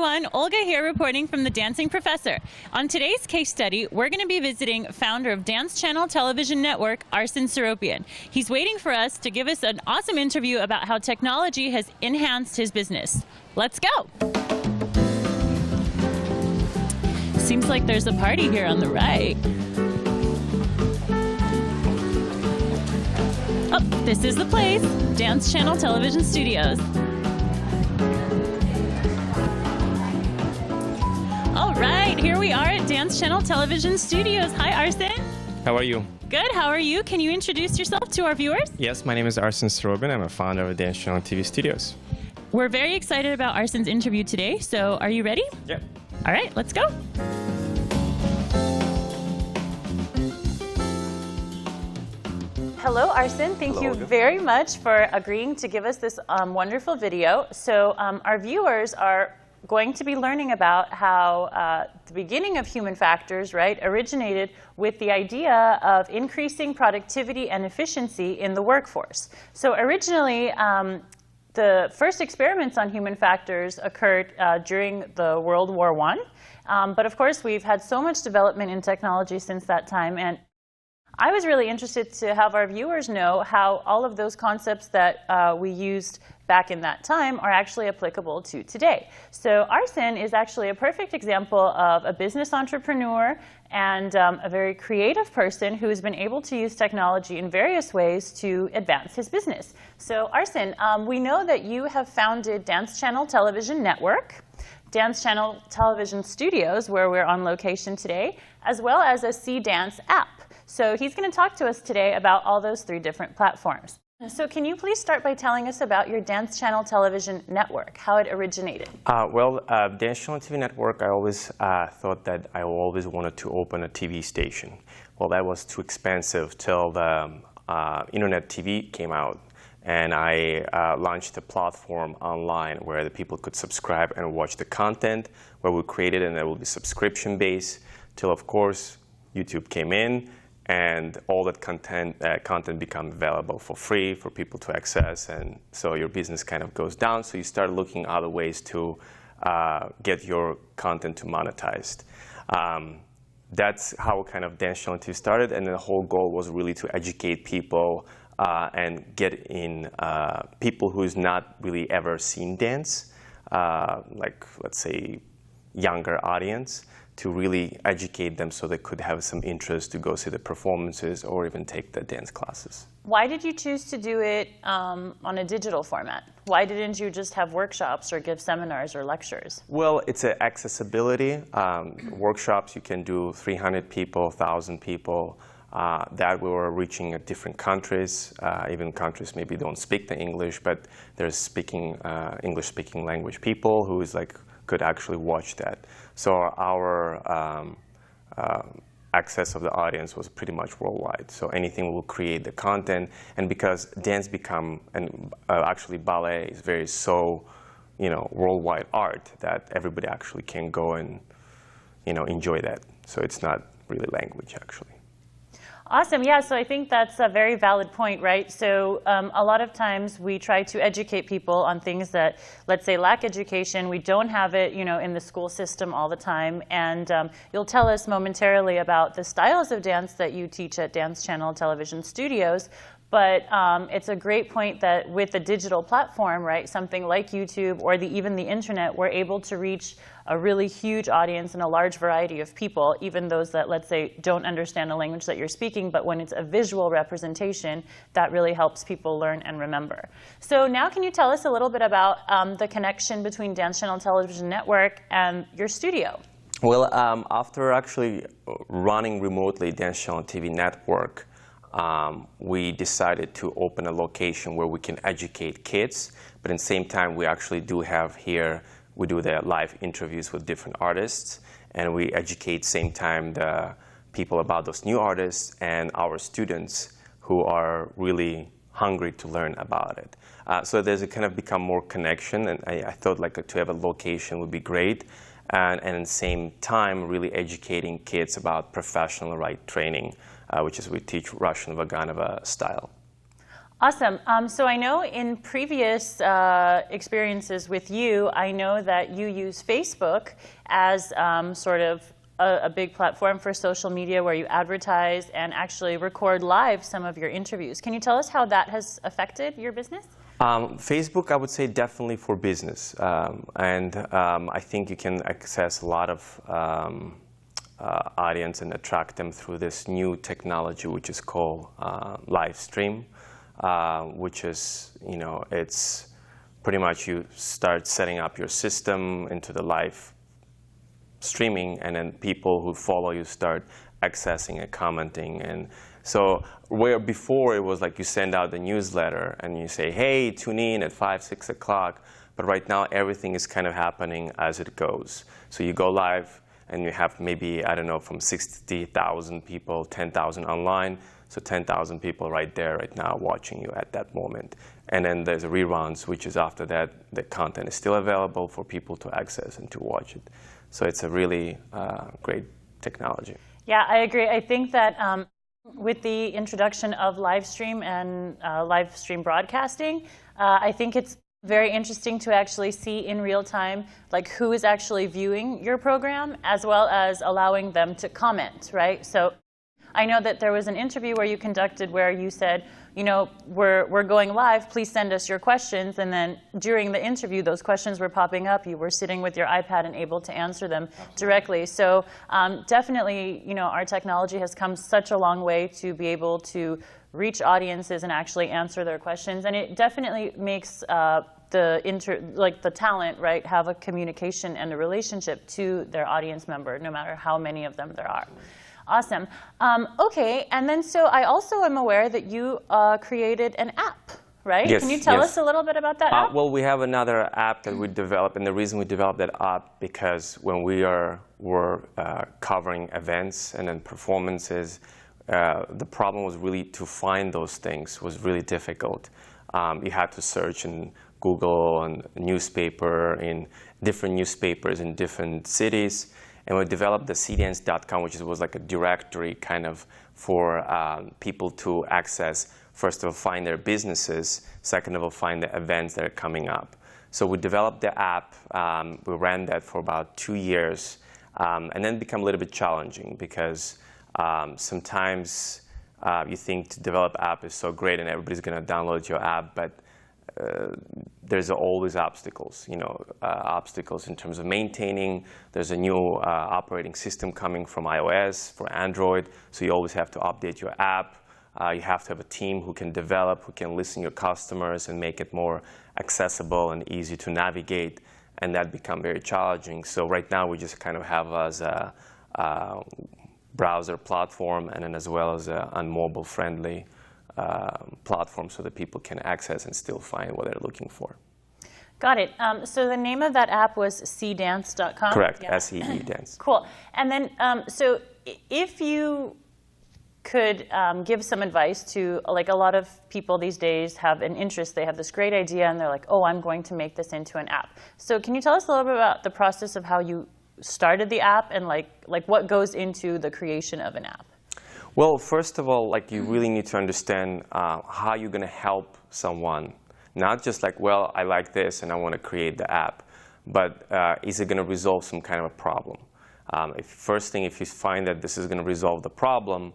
everyone, Olga here reporting from the Dancing Professor. On today's case study, we're going to be visiting founder of Dance Channel Television Network, Arsen Serobian. He's waiting for us to give us an awesome interview about how technology has enhanced his business. Let's go! Seems like there's a party here on the right. Oh, this is the place, Dance Channel Television Studios. All right, here we are at Dance Channel Television Studios. Hi, Arsen. How are you? Good, how are you? Can you introduce yourself to our viewers? Yes, my name is Arsen Serobian. I'm a founder of Dance Channel TV Studios. We're very excited about Arsen's interview today, so are you ready? Yep. All right, let's go. Hello, Arsen. Thank you very much for agreeing to give us this wonderful video. So our viewers are going to be learning about how the beginning of human factors, right, originated with the idea of increasing productivity and efficiency in the workforce. So originally, the first experiments on human factors occurred during the World War I. But of course, we've had so much development in technology since that time. And I was really interested to have our viewers know how all of those concepts that we used back in that time are actually applicable to today. So Arsen is actually a perfect example of a business entrepreneur and a very creative person who has been able to use technology in various ways to advance his business. So Arsen, we know that you have founded Dance Channel Television Network, Dance Channel Television Studios, where we're on location today, as well as a C-Dance app. So he's going to talk to us today about all those three different platforms. So can you please start by telling us about your Dance Channel Television Network, how it originated? Dance Channel TV Network, I always thought that I always wanted to open a TV station. Well, that was too expensive till the internet TV came out. And I launched a platform online where the people could subscribe and watch the content where we created, and it will be subscription-based, till, of course, YouTube came in. And all that content become available for free for people to access, and so your business kind of goes down. So you start looking other ways to get your content to monetized. That's how kind of Dance Channel TV started, and the whole goal was really to educate people and get in people who's not really ever seen dance, like let's say younger audience, to really educate them so they could have some interest to go see the performances or even take the dance classes. Why did you choose to do it on a digital format? Why didn't you just have workshops or give seminars or lectures? Well, it's an accessibility. Workshops, you can do 300 people, 1,000 people. That we were reaching at different countries, even countries maybe don't speak the English, but there's speaking English-speaking language people who is like could actually watch that. So our access of the audience was pretty much worldwide. So anything will create the content, and because dance become and actually ballet is very worldwide art that everybody actually can go and enjoy that. So it's not really language actually. Awesome. Yeah, so I think that's a very valid point, right? So a lot of times we try to educate people on things that, let's say, lack education. We don't have it, in the school system all the time. And you'll tell us momentarily about the styles of dance that you teach at Dance Channel Television Studios. But it's a great point that with the digital platform, right, something like YouTube or even the internet, we're able to reach a really huge audience and a large variety of people, even those that, let's say, don't understand the language that you're speaking. But when it's a visual representation, that really helps people learn and remember. So now can you tell us a little bit about the connection between Dance Channel Television Network and your studio? Well, after actually running remotely Dance Channel TV Network, we decided to open a location where we can educate kids, but at the same time we actually do have here, we do the live interviews with different artists, and we educate same time the people about those new artists and our students who are really hungry to learn about it. So there's a kind of become more connection, and I thought like to have a location would be great. And at the same time, really educating kids about professional training, which is we teach Russian Vaganova style. Awesome. So I know in previous experiences with you, I know that you use Facebook as sort of a big platform for social media where you advertise and actually record live some of your interviews. Can you tell us how that has affected your business? Facebook, I would say definitely for business. I think you can access a lot of audience and attract them through this new technology, which is called live stream. Which is, it's pretty much you start setting up your system into the live streaming, and then people who follow you start accessing and commenting. And so where before it was like you send out the newsletter and you say, hey, tune in at 5, 6 o'clock. But right now everything is kind of happening as it goes. So you go live and you have maybe, I don't know, from 60,000 people, 10,000 online. So 10,000 people right there, right now, watching you at that moment. And then there's reruns, which is after that, the content is still available for people to access and to watch it. So it's a really great technology. Yeah, I agree. I think that with the introduction of live stream and live stream broadcasting, I think it's very interesting to actually see in real time like who is actually viewing your program, as well as allowing them to comment, right? So I know that there was an interview where you conducted where you said, we're going live, please send us your questions. And then during the interview, those questions were popping up. You were sitting with your iPad and able to answer them directly. So definitely, our technology has come such a long way to be able to reach audiences and actually answer their questions. And it definitely makes the talent, right, have a communication and a relationship to their audience member, no matter how many of them there are. Awesome. Okay, and then so I also am aware that you created an app, right? Yes, can you tell us a little bit about that app? Well, we have another app that we developed, and the reason we developed that app because when were covering events and then performances, the problem was really to find those things was really difficult. You had to search in Google and newspaper in different newspapers in different cities. And we developed the cdance.com, which was like a directory kind of for people to access. First of all, find their businesses. Second of all, find the events that are coming up. So we developed the app. We ran that for about 2 years. And then it became a little bit challenging because sometimes you think to develop app is so great and everybody's going to download your app. But there's always obstacles, obstacles in terms of maintaining. There's a new operating system coming from iOS for Android, so you always have to update your app. You have to have a team who can develop, who can listen to your customers and make it more accessible and easy to navigate, and that become very challenging. So right now we just kind of have as a browser platform and then as well as a mobile-friendly platform so that people can access and still find what they're looking for. Got it. So the name of that app was cdance.com? Correct, yeah. S-E-E dance. Cool. And then, so if you could give some advice to, like a lot of people these days have an interest, they have this great idea and they're like, oh, I'm going to make this into an app. So can you tell us a little bit about the process of how you started the app and like what goes into the creation of an app? Well, first of all, you really need to understand how you're going to help someone. Not just like, well, I like this and I want to create the app, but is it going to resolve some kind of a problem? First thing, if you find that this is going to resolve the problem,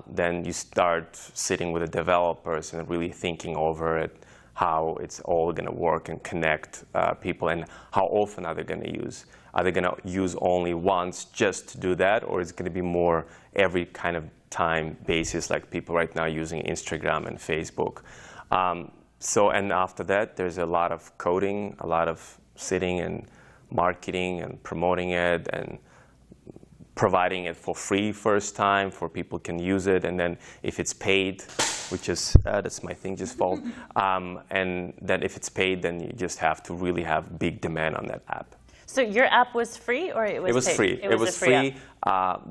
then you start sitting with the developers and really thinking over it, how it's all going to work and connect people, and how often are they going to use? Are they going to use only once just to do that, or is it going to be more every kind of time basis, like people right now using Instagram and Facebook? And after that, there's a lot of coding, a lot of sitting and marketing and promoting it and providing it for free first time for people can use it. And then if it's paid, which is, that's my thing just fall. And then if it's paid, then you just have to really have big demand on that app. So your app was free or it was paid? It was free. It was free.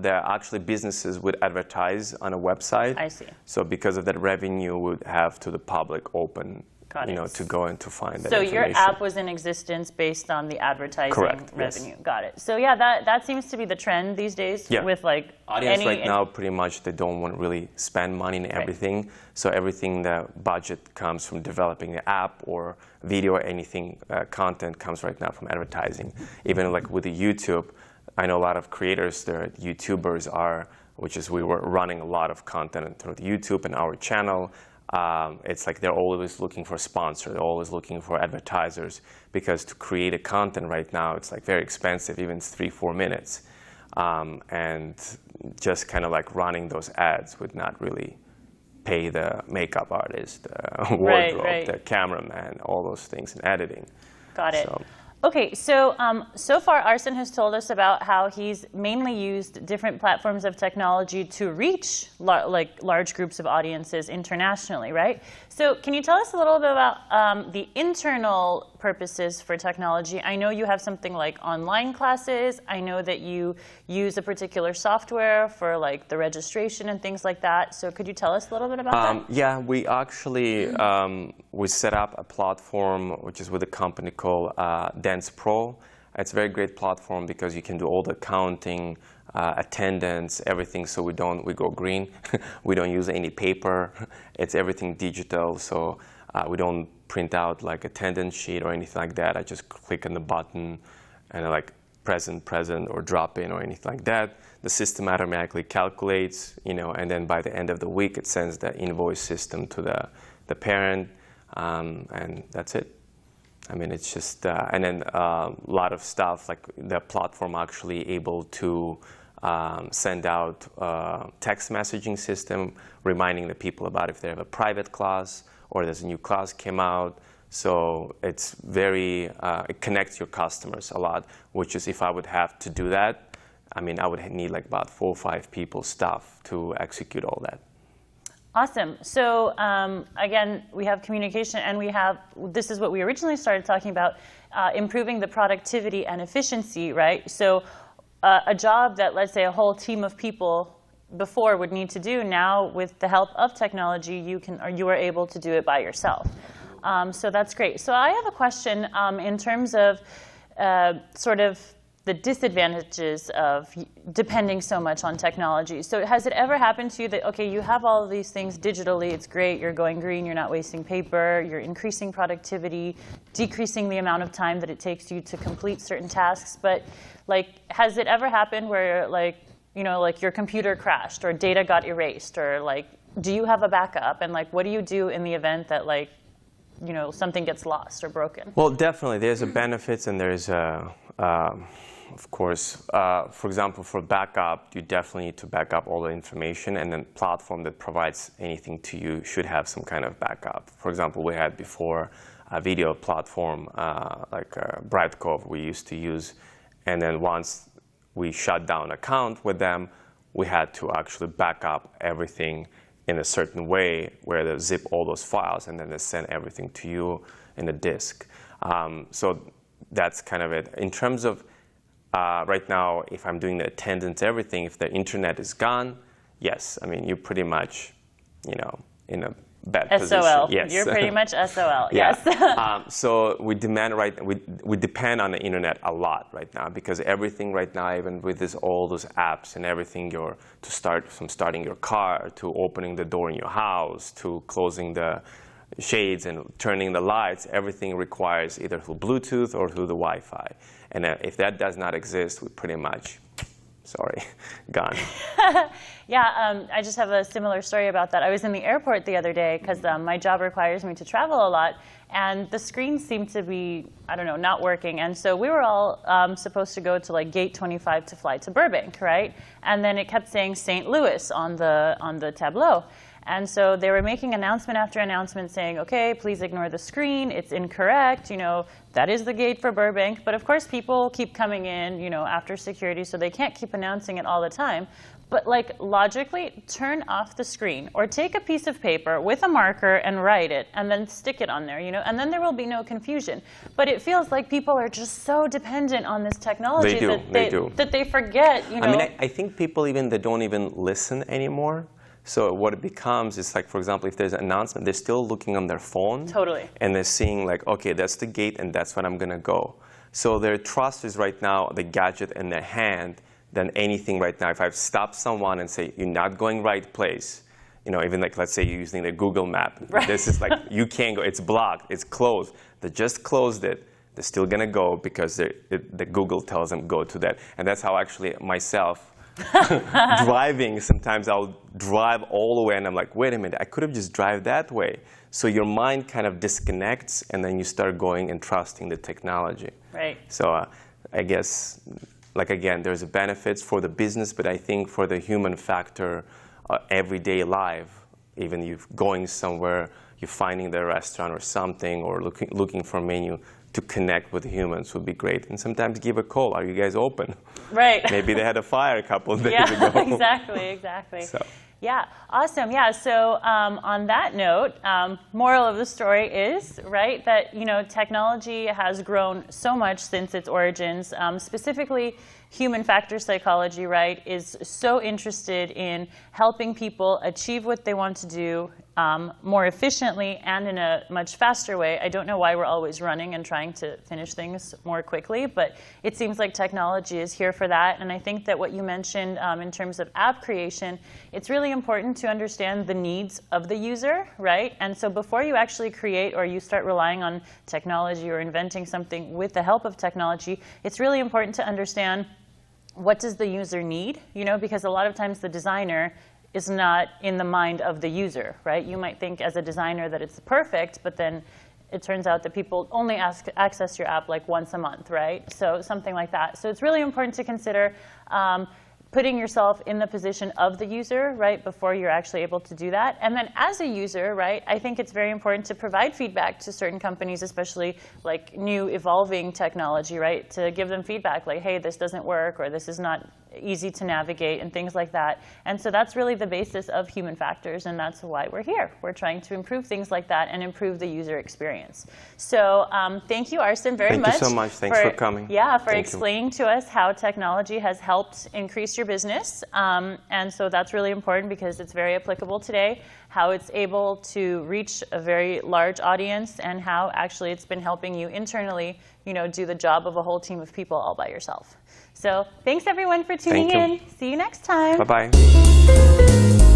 There are actually businesses would advertise on a website. I see. So because of that revenue, would have to the public open Got it. to go and to find that So information. your app was in existence based on the advertising Correct, revenue. yes. Got it. So yeah, that seems to be the trend these days with like audience right now pretty much they don't want to really spend money in everything. So everything the budget comes from developing the app or video or anything content comes right now from advertising. Even like with the YouTube, I know a lot of creators, their YouTubers are, we were running a lot of content through the YouTube and our channel. It's like they're always looking for sponsors, they're always looking for advertisers, because to create a content right now, it's like very expensive, even 3-4 minutes. And just kind of like running those ads would not really pay the makeup artist, the wardrobe, the cameraman, all those things, and editing. Got it. Okay, so so far Arsen has told us about how he's mainly used different platforms of technology to reach large groups of audiences internationally, right? So can you tell us a little bit about the internal purposes for technology? I know you have something like online classes. I know that you use a particular software for like the registration and things like that. So could you tell us a little bit about that? Yeah, we actually we set up a platform which is with a company called Pro. It's a very great platform because you can do all the accounting, attendance, everything. So we go green. We don't use any paper. It's everything digital. So we don't print out like attendance sheet or anything like that. I just click on the button and I like present, or drop in or anything like that. The system automatically calculates, and then by the end of the week it sends the invoice system to the parent, and that's it. I mean, it's just, and then a lot of stuff, like the platform actually able to send out text messaging system, reminding the people about if they have a private class or there's a new class came out. So it's very, it connects your customers a lot, which is if I would have to do that, I mean, I would need like about 4 or 5 people staff to execute all that. Awesome. So again, we have communication, and this is what we originally started talking about, improving the productivity and efficiency, right? So a job that, let's say, a whole team of people before would need to do, now with the help of technology, you are able to do it by yourself. So that's great. So I have a question in terms of sort of the disadvantages of depending so much on technology. So has it ever happened to you that, okay, you have all of these things digitally, it's great, you're going green, you're not wasting paper, you're increasing productivity, decreasing the amount of time that it takes you to complete certain tasks, but like, has it ever happened where like, like your computer crashed or data got erased, or like, do you have a backup? And like, what do you do in the event that like, something gets lost or broken? Well, definitely, there's a benefits and there's a, of course, for example, for backup, you definitely need to back up all the information, and then platform that provides anything to you should have some kind of backup. For example, we had before a video platform like Brightcove we used to use, and then once we shut down account with them, we had to actually back up everything in a certain way where they zip all those files and then they send everything to you in a disk. So that's kind of it. In terms of right now, if I'm doing the attendance, everything, if the internet is gone, yes, I mean, you're pretty much, in a bad position. SOL. Yes. You're pretty much SOL. Yeah. Yes. So we depend on the internet a lot right now, because everything right now, even with all those apps and everything, from starting your car to opening the door in your house to closing the shades and turning the lights, everything requires either through Bluetooth or through the Wi-Fi. And if that does not exist, we pretty much, gone. Yeah, I just have a similar story about that. I was in the airport the other day because my job requires me to travel a lot, and the screen seemed to be, I don't know, not working. And so we were all supposed to go to like gate 25 to fly to Burbank, right? And then it kept saying St. Louis on the tableau. And so they were making announcement after announcement saying, okay, please ignore the screen, it's incorrect, that is the gate for Burbank. But of course, people keep coming in, after security, so they can't keep announcing it all the time. But like, logically, turn off the screen or take a piece of paper with a marker and write it and then stick it on there, and then there will be no confusion. But it feels like people are just so dependent on this technology that they forget, I mean, I think people they don't even listen anymore. So what it becomes is like, for example, if there's an announcement, they're still looking on their phone. Totally. And they're seeing like, okay, that's the gate and that's what I'm going to go. So their trust is right now the gadget in their hand than anything right now. If I stop someone and say, you're not going right place, you know, even like, let's say you're using the Google map. Right. This is like, you can't go, it's blocked, it's closed. They just closed it. They're still going to go because the Google tells them go to that. And that's how actually myself, driving, sometimes I'll drive all the way and I'm like, wait a minute, I could have just drive that way. So your mind kind of disconnects and then you start going and trusting the technology. Right. So I guess, like again, there's benefits for the business, but I think for the human factor, everyday life, even you going somewhere, you're finding the restaurant or something, or looking for a menu to connect with humans would be great. And sometimes give a call. Are you guys open? Right. Maybe they had a fire a couple of days yeah, ago. exactly. So. Yeah, awesome. Yeah, so on that note, moral of the story is, right, that, you know, technology has grown so much since its origins. Specifically, human factor psychology, right, is so interested in helping people achieve what they want to do more efficiently and in a much faster way. I don't know why we're always running and trying to finish things more quickly, but it seems like technology is here for that. And I think that what you mentioned in terms of app creation, it's really important to understand the needs of the user, right? And so before you actually create or you start relying on technology or inventing something with the help of technology, it's really important to understand what does the user need, you know, because a lot of times the designer is not in the mind of the user, right? You might think as a designer that it's perfect, but then it turns out that people only access your app like once a month, right? So something like that. So it's really important to consider putting yourself in the position of the user, right, before you're actually able to do that. And then as a user, right, I think it's very important to provide feedback to certain companies, especially like new evolving technology, right, to give them feedback like, hey, this doesn't work, or this is not easy to navigate, and things like that. And so that's really the basis of human factors, and that's why we're here. We're trying to improve things like that and improve the user experience. So thank you, Arsen, very much. Thank you so much. Thanks for coming. Yeah, for explaining to us how technology has helped increase your business. And so that's really important because it's very applicable today, how it's able to reach a very large audience, and how actually it's been helping you internally, you know, do the job of a whole team of people all by yourself. So thanks everyone for tuning in. See you next time. Bye-bye.